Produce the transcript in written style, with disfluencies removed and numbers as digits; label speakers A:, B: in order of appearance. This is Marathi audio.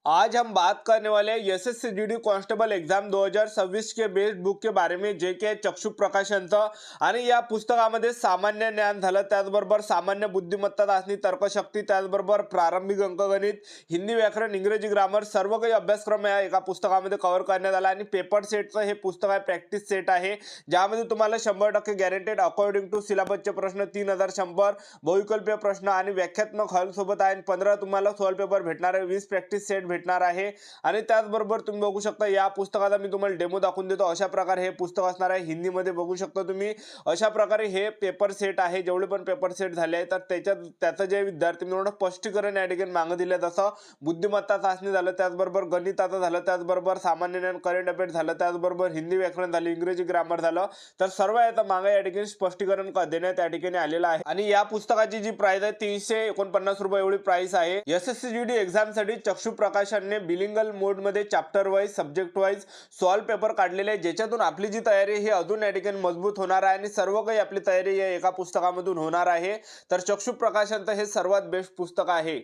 A: आज हम बात करने वाले हैं एसएससी जीडी कांस्टेबल एग्जाम 2026 के बेस्ट बुक के बारे में, जे के चक्षु प्रकाशनचं. आणि या पुस्तकामध्ये सामान्य ज्ञान झालं, त्याचबरोबर सामान्य बुद्धिमत्ता चाचणी, तर्कशक्ती, त्याचबरोबर प्रारंभिक अंकगणित, हिंदी व्याकरण, इंग्रजी ग्रामर सर्व काही अभ्यासक्रम या एका पुस्तकामध्ये कव्हर करण्यात आला. आणि पेपर सेटचं हे पुस्तक आहे, प्रॅक्टिस सेट आहे, ज्यामध्ये तुम्हाला 100% गॅरंटेड अकॉर्डिंग टू सिलेबसचे प्रश्न 3100, बहुविकल्पीय प्रश्न आणि व्याख्यात्मक हॉल सोबत आहे. 15 तुम्हाला सॉल्व पेपर भेटणार आहे, 20 प्रॅक्टिस सेट भेटणार आहे. आणि त्याचबरोबर तुम्ही बघू शकता या पुस्तकाचा मी तुम्हाला डेमो दाखवून देतो. अशा प्रकारे हे पुस्तक असणार आहे, हिंदीमध्ये बघू शकता तुम्ही. अशा प्रकारे हे पेपर सेट आहे, जेवढे पण पेपर सेट झाले आहे तर त्याचं जे विद्यार्थी मित्रांनो स्पष्टीकरण या ठिकाणी मागे दिले, जसं बुद्धिमत्ता चाचणी झालं, त्याचबरोबर गणिताचं झालं, त्याचबरोबर सामान्य ज्ञान करंट अफेअर्स झालं, त्याचबरोबर हिंदी व्याकरण झालं, इंग्रजी ग्रामर झालं, तर सर्व याचा मागे या ठिकाणी स्पष्टीकरण देण्यात या ठिकाणी आलेलं आहे. आणि या पुस्तकाची जी प्राइस आहे 349 रुपये एवढी प्राइस आहे. एसएससी जीडी एक्झाम साठी चक्षु प्रकाशनने बिलिंगल मोड मध्ये chapter wise, subject wise solve paper काढलेले आहे, ज्याच्यातून आपली जी तयारी ही अजून या ठिकाणी मजबूत होणार आहे. आणि सर्व काही आपली तयारी या एका पुस्तकामधून होणार आहे. तर चक्षु प्रकाशनचं हे सर्वात बेस्ट पुस्तक आहे.